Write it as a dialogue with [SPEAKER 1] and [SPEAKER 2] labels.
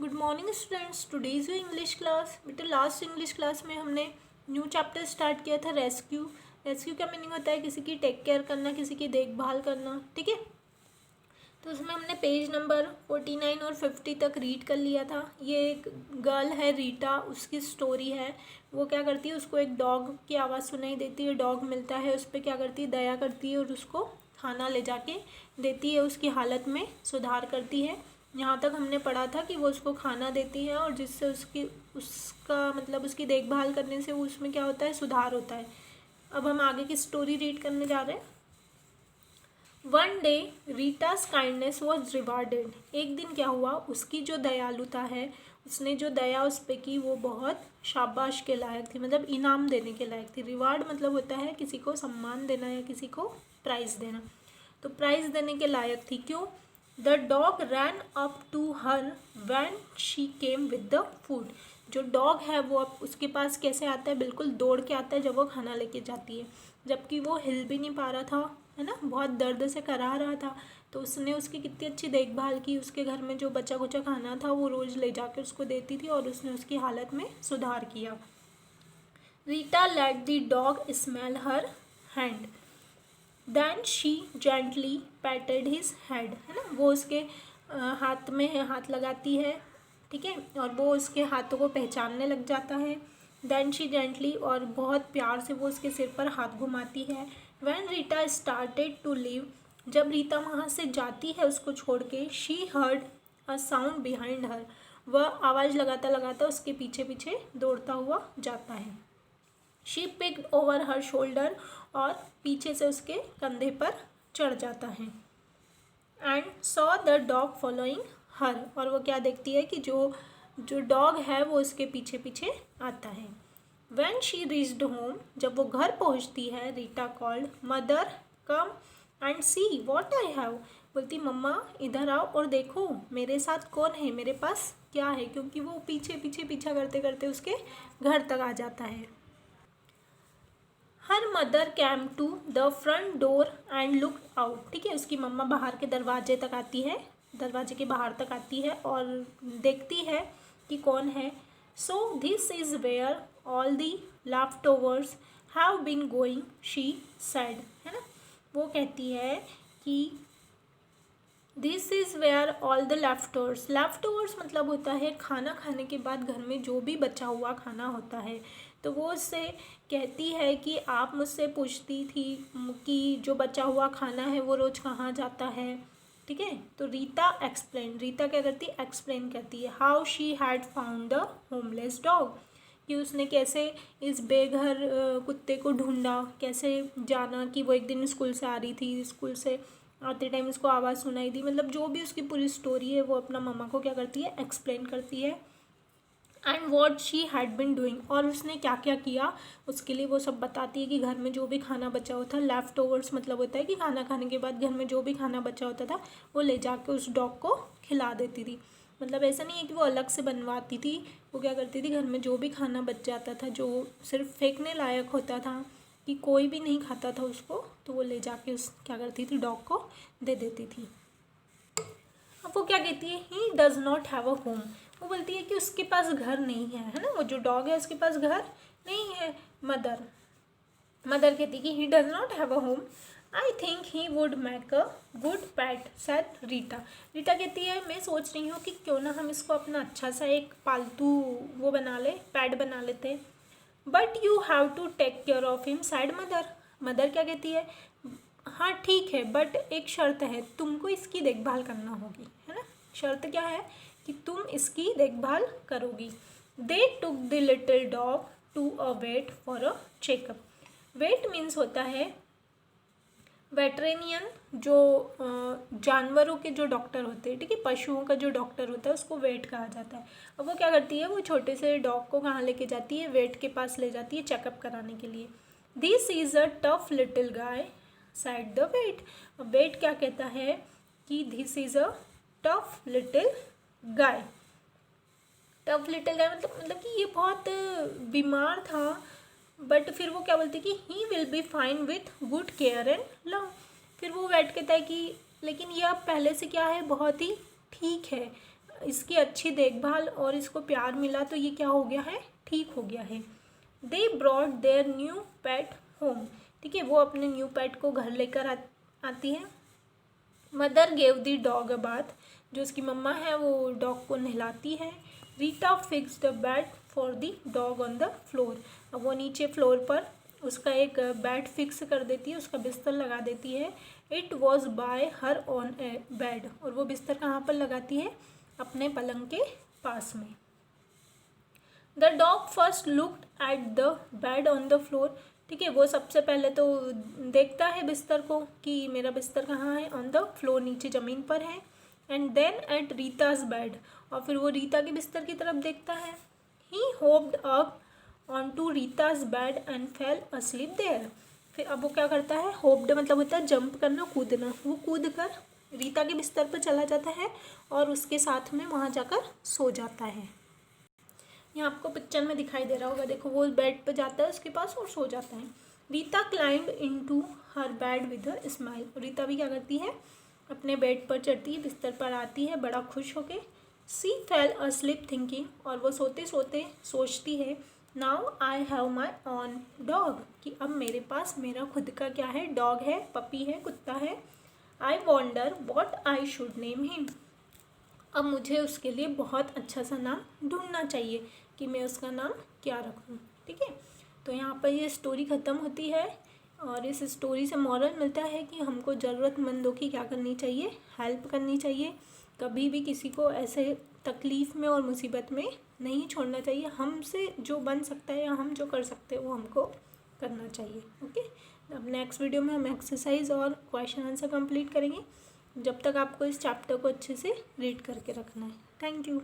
[SPEAKER 1] Good morning students. Today's English class. बेटा last English class में हमने न्यू चैप्टर स्टार्ट किया था रेस्क्यू। रेस्क्यू का मीनिंग होता है किसी की टेक केयर करना, किसी की देखभाल करना, ठीक है। तो उसमें हमने पेज नंबर 49 और 50 तक रीड कर लिया था। ये एक गर्ल है रीटा, उसकी स्टोरी है। वो क्या करती है, उसको एक डॉग की आवाज़ सुनाई देती है, डॉग मिलता है, उस पर क्या करती है, दया करती है और उसको खाना ले जाके देती है, उसकी हालत में सुधार करती है। यहाँ तक हमने पढ़ा था कि वो उसको खाना देती है और जिससे उसका मतलब उसकी देखभाल करने से उसमें क्या होता है, सुधार होता है। अब हम आगे की स्टोरी रीड करने जा रहे हैं। One day Rita's kindness was rewarded. एक दिन क्या हुआ, उसकी जो दयालुता है, उसने जो दया उस पर की वो बहुत शाबाश के लायक थी, मतलब इनाम देने के लायक थी। रिवार्ड मतलब होता है किसी को सम्मान देना या किसी को प्राइज़ देना, तो प्राइज़ देने के लायक थी। क्यों? The dog ran up to her when she came with the food. जो डॉग है वो अब उसके पास कैसे आता है, बिल्कुल दौड़ के आता है जब वो खाना लेके जाती है, जबकि वो हिल भी नहीं पा रहा था, है ना, बहुत दर्द से करा रहा था। तो उसने उसकी कितनी अच्छी देखभाल की, उसके घर में जो बचा कुचा खाना था वो रोज़ ले जाकर उसको देती थी और उसने उसकी हालत में सुधार किया। Rita let the dog smell her hand, then she gently patted his head, है ना, वो उसके हाथ में हाथ लगाती है, ठीक है, और वो उसके हाथों को पहचानने लग जाता है। देन शी जेंटली, और बहुत प्यार से वो उसके सिर पर हाथ घुमाती है। When Rita started to leave, जब रीता वहाँ से जाती है उसको छोड़ के, she heard a sound behind her, वह आवाज़ लगाता लगाता उसके पीछे पीछे दौड़ता हुआ जाता है। She picked over her shoulder, और पीछे से उसके कंधे पर चढ़ जाता है। And saw the dog following her, और वो क्या देखती है कि जो डॉग है वो उसके पीछे पीछे आता है। व्हेन शी रीच्ड होम, जब वो घर पहुंचती है, Rita called mother come and see what I have, बोलती मम्मा इधर आओ और देखो मेरे साथ कौन है, मेरे पास क्या है, क्योंकि वो पीछे पीछे पीछा करते करते उसके घर तक आ जाता है। Her mother came to the front door and look out, ठीक है, उसकी मम्मा बाहर के दरवाजे तक आती है, दरवाजे के बाहर तक आती है और देखती है कि कौन है। So this is where all the leftovers have been going, she said, है ना, वो कहती है कि this is where all the leftovers मतलब होता है खाना खाने के बाद घर में जो भी बचा हुआ खाना होता है। तो वो उससे कहती है कि आप मुझसे पूछती थी कि जो बचा हुआ खाना है वो रोज़ कहाँ जाता है, ठीक है। तो रीता क्या करती है, एक्सप्लेन करती है how she had found the homeless dog, कि उसने कैसे इस बेघर कुत्ते को ढूंढा, कैसे जाना कि वो एक दिन स्कूल से आ रही थी, स्कूल से आते टाइम उसको आवाज़ सुनाई दी, मतलब जो भी उसकी पूरी स्टोरी है वो अपना मम्मा को क्या करती है, एक्सप्लेन करती है। And what she had been doing, और उसने क्या क्या किया उसके लिए वो सब बताती है कि घर में जो भी खाना बचा होता है, लेफ्ट ओवर्स मतलब होता है कि खाना खाने के बाद घर में जो भी खाना बचा होता था वो ले जाके उस डॉग को खिला देती थी। मतलब ऐसा नहीं है कि वो अलग से बनवाती थी, वो क्या करती थी, घर में जो भी खाना बच जाता था जो सिर्फ फेंकने लायक होता था कि कोई भी नहीं खाता था उसको, तो वो ले जाके उस क्या करती थी, डॉग को दे देती थी। अब वो क्या कहती है, he does not have a home, वो बोलती है कि उसके पास घर नहीं है ना, वो जो डॉग है उसके पास घर नहीं है। मदर कहती है कि he does not have a home, I think he would make a good PAT, said Rita. Rita कहती है मैं सोच रही हूँ कि क्यों ना हम इसको अपना अच्छा सा एक पालतू वो बना ले, पैट बना लेते। But you have to take care of him, said mother क्या कहती है, हाँ ठीक है बट एक शर्त है, तुमको इसकी देखभाल करना होगी, है ना, शर्त क्या है कि तुम इसकी देखभाल करोगी। They took the little dog to a vet for a checkup. Vet means होता है वेटरेनियन, जो जानवरों के जो डॉक्टर होते हैं, ठीक है, पशुओं का जो डॉक्टर होता है उसको वेट कहा जाता है। अब वो क्या करती है, वो छोटे से डॉग को कहाँ लेके जाती है, वेट के पास ले जाती है चेकअप कराने के लिए। This is a tough little guy side the vet. Vet क्या कहता है कि this is a tough little guy. Tough little guy मतलब कि ये बहुत बीमार था, बट फिर वो क्या बोलती है कि he will be fine with good care and love. फिर वो वेट कहता है कि लेकिन ये अब पहले से क्या है, बहुत ही ठीक है, इसकी अच्छी देखभाल और इसको प्यार मिला तो ये क्या हो गया है, ठीक हो गया है। They brought their new pet home, ठीक है, वो अपने न्यू पेट को घर लेकर आती है। Mother gave the dog a bath, जो उसकी मम्मा है वो डॉग को नहलाती है। Rita fixed a bed for the dog on the floor, अब वो नीचे फ्लोर पर उसका एक बेड फिक्स कर देती है, उसका बिस्तर लगा देती है। It was by her on A bed, और वो बिस्तर कहाँ पर लगाती है, अपने पलंग के पास में। The dog first looked at the bed on the floor, ठीक है, वो सबसे पहले तो देखता है बिस्तर को कि मेरा बिस्तर कहाँ है, ऑन द फ्लोर, नीचे ज़मीन पर है। And then eight Rita's bed, और फिर वो रीता के बिस्तर की तरफ देखता है। He hopped up on to Rita's bed and fell asleep there, फिर अब वो क्या करता है, होप्ड मतलब होता है जंप करना, कूदना, वो कूद कर रीता के बिस्तर पर चला जाता है और उसके साथ में वहाँ जाकर सो जाता है। यहाँ आपको पिक्चर में दिखाई दे रहा होगा, देखो वो बेड पे जाता है उसके पास और सो जाता है। Rita climb into her bed with a smile, Rita भी क्या करती है, अपने बेड पर चढ़ती है, बिस्तर पर आती है बड़ा खुश होके। सी फेल अस्लीप थिंकिंग, और वो सोते सोते सोचती है, now I have my on dog, कि अब मेरे पास मेरा खुद का क्या है, डॉग है, पपी है, कुत्ता है। I wonder what I should name him, अब मुझे उसके लिए बहुत अच्छा सा नाम ढूंढना चाहिए कि मैं उसका नाम क्या रखूं, ठीक है। तो यहाँ पर ये स्टोरी ख़त्म होती है और इस स्टोरी से मॉरल मिलता है कि हमको ज़रूरतमंदों की क्या करनी चाहिए, हेल्प करनी चाहिए। कभी भी किसी को ऐसे तकलीफ़ में और मुसीबत में नहीं छोड़ना चाहिए। हमसे जो बन सकता है या हम जो कर सकते हैं वो हमको करना चाहिए। ओके, अब नेक्स्ट वीडियो में हम एक्सरसाइज और क्वेश्चन आंसर कंप्लीट करेंगे। जब तक आपको इस चैप्टर को अच्छे से रीड करके रखना है। Thank you.